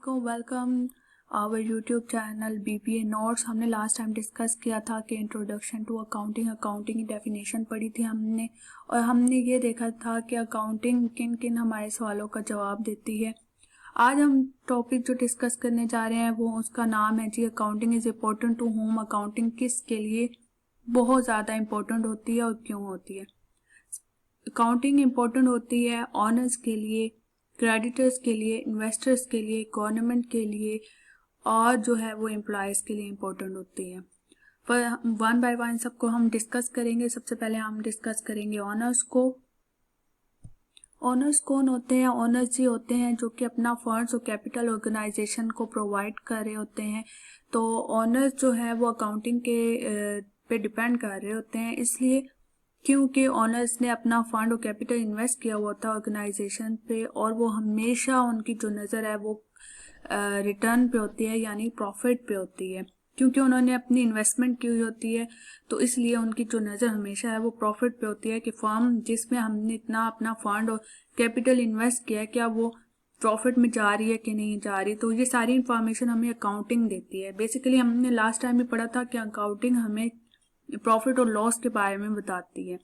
वालेकुम, welcome our YouTube channel BPA notes. हमने last time discuss किया था कि इंट्रोडक्शन टू अकाउंटिंग की डेफिनेशन पढ़ी थी हमने, और हमने ये देखा था कि अकाउंटिंग किन किन हमारे सवालों का जवाब देती है। आज हम टॉपिक जो डिस्कस करने जा रहे हैं वो उसका नाम है जी accounting is important to home. Accounting किस के लिए बहुत ज़्यादा इम्पोर्टेंट होती है और क्यों होती है। अकाउंटिंग इम्पोर्टेंट होती है ऑनर्स के लिए, क्रेडिटर्स के लिए, इन्वेस्टर्स के लिए, गवर्नमेंट के लिए, और जो है वो एम्प्लॉयज़ के लिए इम्पोर्टेंट होती है। पर वन बाय वन सबको हम डिस्कस करेंगे। सबसे पहले हम डिस्कस करेंगे ऑनर्स को। ऑनर्स कौन होते हैं? ऑनर्स ही होते हैं जो कि अपना फंड्स और कैपिटल ऑर्गेनाइजेशन को प्रोवाइड कर रहे होते हैं। तो ऑनर्स जो है वो अकाउंटिंग के पे डिपेंड कर रहे होते हैं, इसलिए क्योंकि ऑनर्स ने अपना फंड और कैपिटल इन्वेस्ट किया हुआ था ऑर्गेनाइजेशन पे, और वो हमेशा उनकी जो नज़र है वो रिटर्न पे होती है, यानी प्रॉफिट पे होती है। क्योंकि उन्होंने अपनी इन्वेस्टमेंट की हुई होती है तो इसलिए उनकी जो नज़र हमेशा है वो प्रॉफिट पे होती है कि फर्म जिसमें हमने इतना अपना फंड और कैपिटल इन्वेस्ट किया है क्या वो प्रॉफिट में जा रही है कि नहीं जा रही। तो ये सारी इन्फॉर्मेशन हमें अकाउंटिंग देती है। बेसिकली हमने लास्ट टाइम भी पढ़ा था कि अकाउंटिंग हमें प्रॉफिट और लॉस के बारे में बताती है।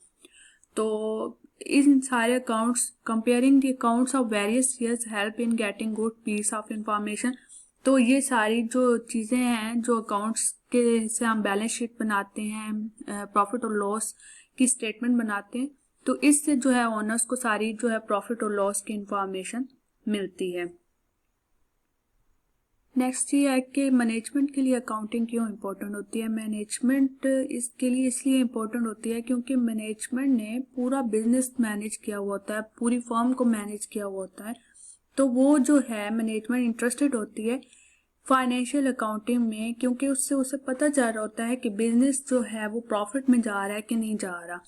तो इन सारे accounts, comparing the accounts of various years help in getting good piece of information. तो ये सारी जो चीज़ें हैं जो अकाउंट्स के से हम बैलेंस शीट बनाते हैं, प्रॉफिट और लॉस की स्टेटमेंट बनाते हैं, तो इससे जो है ऑनर्स को सारी जो है प्रॉफिट और लॉस की इंफॉर्मेशन मिलती है। नेक्स्ट ये है कि मैनेजमेंट के लिए अकाउंटिंग क्यों इम्पोर्टेंट होती है। मैनेजमेंट इसके लिए इसलिए इम्पोर्टेंट होती है क्योंकि मैनेजमेंट ने पूरा बिजनेस मैनेज किया हुआ होता है, पूरी फर्म को मैनेज किया हुआ होता है। तो वो जो है मैनेजमेंट इंटरेस्टेड होती है फाइनेंशियल अकाउंटिंग में, क्योंकि उससे उसे पता चल रहा होता है कि बिजनेस जो है वो प्रॉफिट में जा रहा है कि नहीं जा रहा।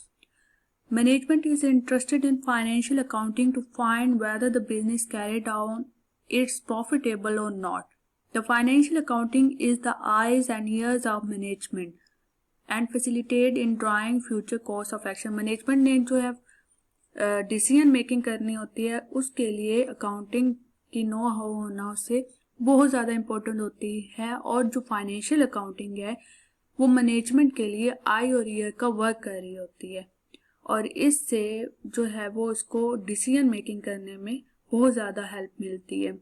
Management is interested in financial accounting to find whether the business carried out its profitable और not. The financial accounting is the eyes and ears of management and facilitate in drawing future course of action। Management ने जो है decision making करनी होती है उसके लिए accounting की नो हाउ होना उससे बहुत ज़्यादा इम्पोर्टेंट होती है। और जो फाइनेंशियल अकाउंटिंग है वो मैनेजमेंट के लिए आई और ईयर का वर्क कर रही होती है, और इससे जो है वो उसको डिसीजन मेकिंग करने में बहुत ज़्यादा हेल्प मिलती है।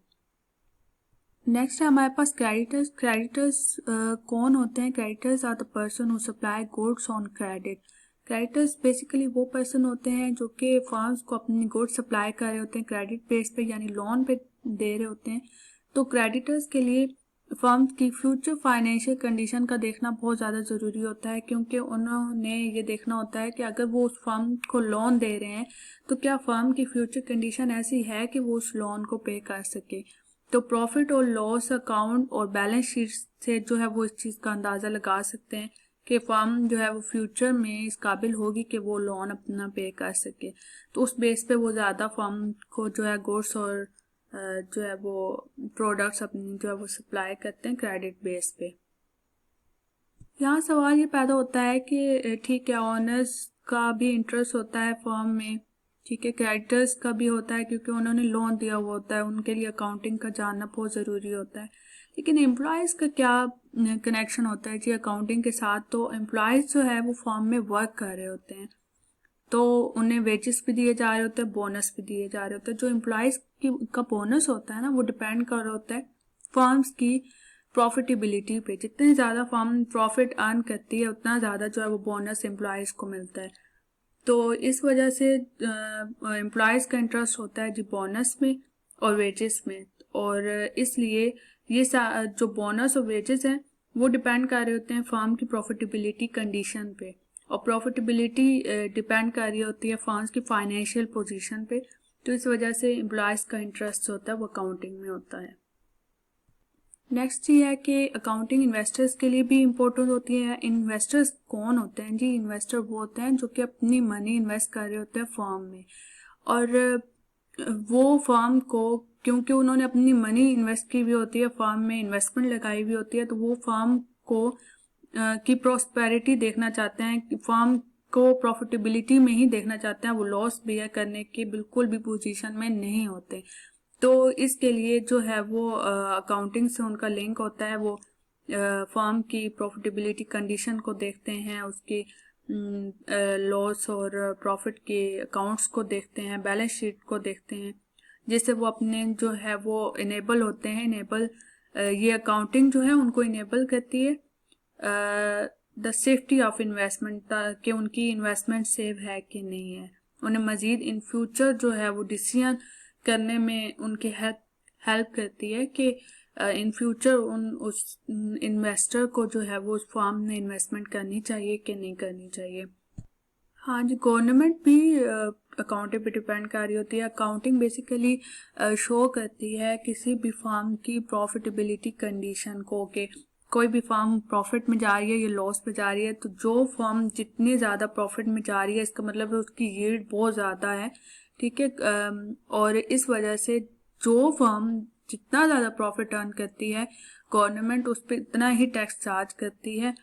नेक्स्ट है हमारे पास क्रेडिटर्स। क्रेडिटर्स कौन होते हैं? Creditors are the person who supply goods on credit. Creditors basically वो पर्सन होते हैं जो कि फर्म्स को अपनी गुड्स सप्लाई कर रहे होते हैं क्रेडिट बेस पे, यानी लोन पे दे रहे होते हैं। तो क्रेडिटर्स के लिए फर्म की फ्यूचर फाइनेंशियल कंडीशन का देखना बहुत ज़्यादा ज़रूरी होता है, क्योंकि उन्होंने ये देखना होता है कि अगर वो उस फर्म को लोन दे रहे हैं तो क्या फर्म की फ्यूचर कंडीशन ऐसी है कि वो उस लोन को पे कर सके। तो प्रॉफिट और लॉस अकाउंट और बैलेंस शीट से जो है वो इस चीज़ का अंदाज़ा लगा सकते हैं कि फर्म जो है वो फ्यूचर में इस काबिल होगी कि वो लोन अपना पे कर सके। तो उस बेस पे वो ज़्यादा फर्म को जो है गुड्स और जो है वो प्रोडक्ट्स अपनी जो है वो सप्लाई करते हैं क्रेडिट बेस पे। यहाँ सवाल ये पैदा होता है कि ठीक है ऑनर्स का भी इंटरेस्ट होता है फर्म में, ठीक है, क्रेडिटर्स का भी होता है क्योंकि उन्होंने लोन दिया हुआ होता है, उनके लिए अकाउंटिंग का जानना बहुत ज़रूरी होता है। लेकिन एम्प्लॉयज़ का क्या कनेक्शन होता है जी अकाउंटिंग के साथ? तो एम्प्लॉयज़ जो है वो फर्म में वर्क कर रहे होते हैं, तो उन्हें वेजेस भी दिए जा रहे होते हैं, बोनस भी दिए जा रहे होते हैं। जो एम्प्लॉयज़ का बोनस होता है ना वो डिपेंड कर रहा होता है फर्म्स की प्रॉफिटेबिलिटी पे। जितने ज़्यादा फर्म प्रॉफिट अर्न करती है उतना ज़्यादा जो है वो बोनस एम्प्लॉयज़ को मिलता है। तो इस वजह से एम्प्लॉयज़ का इंटरेस्ट होता है जी बोनस में और वेजेस में, और इसलिए ये जो बोनस और वेजेस हैं वो डिपेंड कर रहे होते हैं फर्म की प्रॉफिटेबिलिटी कंडीशन पे, और प्रॉफिटेबिलिटी डिपेंड कर रही होती है फर्म्स की फाइनेंशियल पोजीशन पे। तो इस वजह से एम्प्लॉयज़ का इंटरेस्ट होता है वो अकाउंटिंग में होता है। नेक्स्ट ये है कि अकाउंटिंग इन्वेस्टर्स के लिए भी इम्पोर्टेंट होती है। इन्वेस्टर्स कौन होते हैं जी? इन्वेस्टर वो होते हैं जो कि अपनी मनी इन्वेस्ट कर रहे होते हैं फर्म में, और वो फर्म को, क्योंकि उन्होंने अपनी मनी इन्वेस्ट की हुई होती है फर्म में, इन्वेस्टमेंट लगाई हुई होती है, तो वो फर्म को की प्रॉस्पेरिटी देखना चाहते हैं, फर्म को प्रॉफिटेबिलिटी में ही देखना चाहते हैं, वो लॉस बियर करने की बिल्कुल भी पोजीशन में नहीं होते। तो इसके लिए जो है वो अकाउंटिंग से उनका लिंक होता है। वो फर्म की प्रॉफिटेबिलिटी कंडीशन को देखते हैं, उसकी लॉस और प्रॉफिट के अकाउंट्स को देखते हैं, बैलेंस शीट को देखते हैं, जिससे वो अपने जो है वो इनेबल होते हैं। ये अकाउंटिंग जो है उनको इनेबल करती है द सेफ्टी ऑफ इन्वेस्टमेंट, कि उनकी इन्वेस्टमेंट सेफ है कि नहीं है। उन्हें मज़ीद इन फ्यूचर जो है वो डिसीजन करने में उनकी हेल्प करती है कि इन फ्यूचर उस इन्वेस्टर को जो है वो उस फर्म में इन्वेस्टमेंट करनी चाहिए कि नहीं करनी चाहिए। हाँ जी, गवर्नमेंट भी अकाउंटिंग पे डिपेंड कर रही होती है। अकाउंटिंग बेसिकली शो करती है किसी भी फर्म की प्रॉफिटेबिलिटी कंडीशन को, कि कोई भी फर्म प्रॉफिट में जा रही है या लॉस में जा रही है। तो जो फर्म जितनी ज़्यादा प्रॉफिट में जा रही है, इसका मतलब है उसकी यील्ड बहुत ज़्यादा है, ठीक है। और इस वजह से जो फर्म जितना ज़्यादा प्रॉफिट अर्न करती है, गवर्नमेंट उस पर इतना ही टैक्स चार्ज करती है।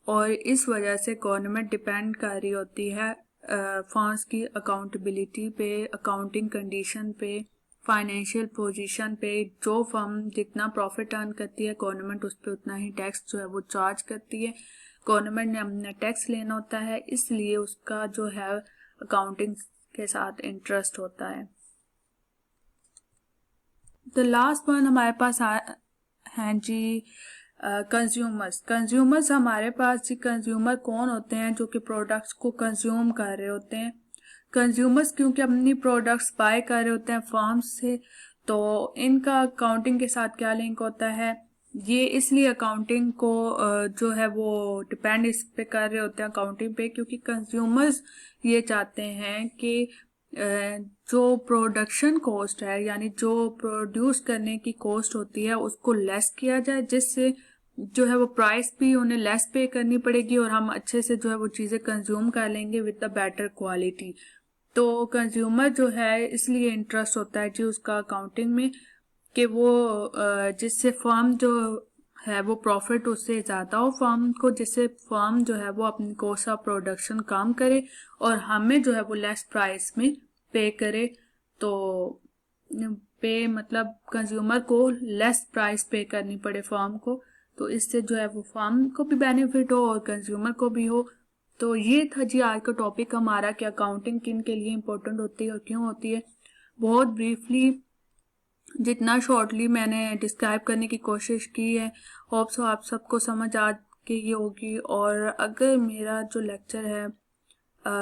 और इस वजह से गवर्नमेंट डिपेंड कर रही होती है फर्म्स की अकाउंटेबिलिटी पे, अकाउंटिंग कंडीशन पे, फाइनेंशियल पोजीशन पे। जो फर्म जितना प्रॉफिट अर्न करती है, गवर्नमेंट उस पर उतना ही टैक्स जो है वो चार्ज करती है। गवर्नमेंट ने अपना टैक्स लेना होता है, इसलिए उसका जो है अकाउंटिंग के साथ इंटरेस्ट होता है। द लास्ट वन हमारे पास हैं जी कंज्यूमर्स हमारे पास जी कंज्यूमर कौन होते हैं? जो कि प्रोडक्ट्स को कंज्यूम कर रहे होते हैं। कंज्यूमर्स क्योंकि अपनी प्रोडक्ट्स बाय कर रहे होते हैं फर्म्स से, तो इनका अकाउंटिंग के साथ क्या लिंक होता है? ये इसलिए अकाउंटिंग को जो है वो डिपेंड इस पे कर रहे होते हैं अकाउंटिंग पे, क्योंकि कंज्यूमर्स ये चाहते हैं कि जो प्रोडक्शन कॉस्ट है, यानी जो प्रोड्यूस करने की कॉस्ट होती है, उसको लेस किया जाए, जिससे जो है वो प्राइस भी उन्हें लेस पे करनी पड़ेगी और हम अच्छे से जो है वो चीज़ें कंज्यूम कर लेंगे विद द बेटर क्वालिटी। तो कंज्यूमर जो है इसलिए इंटरेस्ट होता है जी उसका अकाउंटिंग में, कि वो जिससे फर्म जो है वो प्रॉफिट उससे ज़्यादा हो फर्म को, जिससे फर्म जो है वो अपनी कॉस्ट ऑफ प्रोडक्शन कम करे और हमें जो है वो लेस प्राइस में पे करे। तो पे मतलब कंज्यूमर को लेस प्राइस पे करनी पड़े फर्म को, तो इससे जो है वो फर्म को भी बेनिफिट हो और कंज्यूमर को भी हो। तो ये था जी आज का टॉपिक हमारा कि अकाउंटिंग किन के लिए इम्पोर्टेंट होती है और क्यों होती है। बहुत ब्रीफली, जितना शॉर्टली मैंने डिस्क्राइब करने की कोशिश की है, होप सो आप सबको समझ आ गई होगी। और अगर मेरा जो लेक्चर है,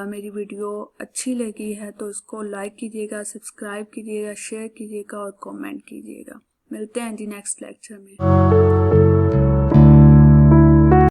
मेरी वीडियो अच्छी लगी है तो इसको लाइक कीजिएगा, सब्सक्राइब कीजिएगा, शेयर कीजिएगा और कमेंट कीजिएगा। मिलते हैं जी नेक्स्ट लेक्चर में।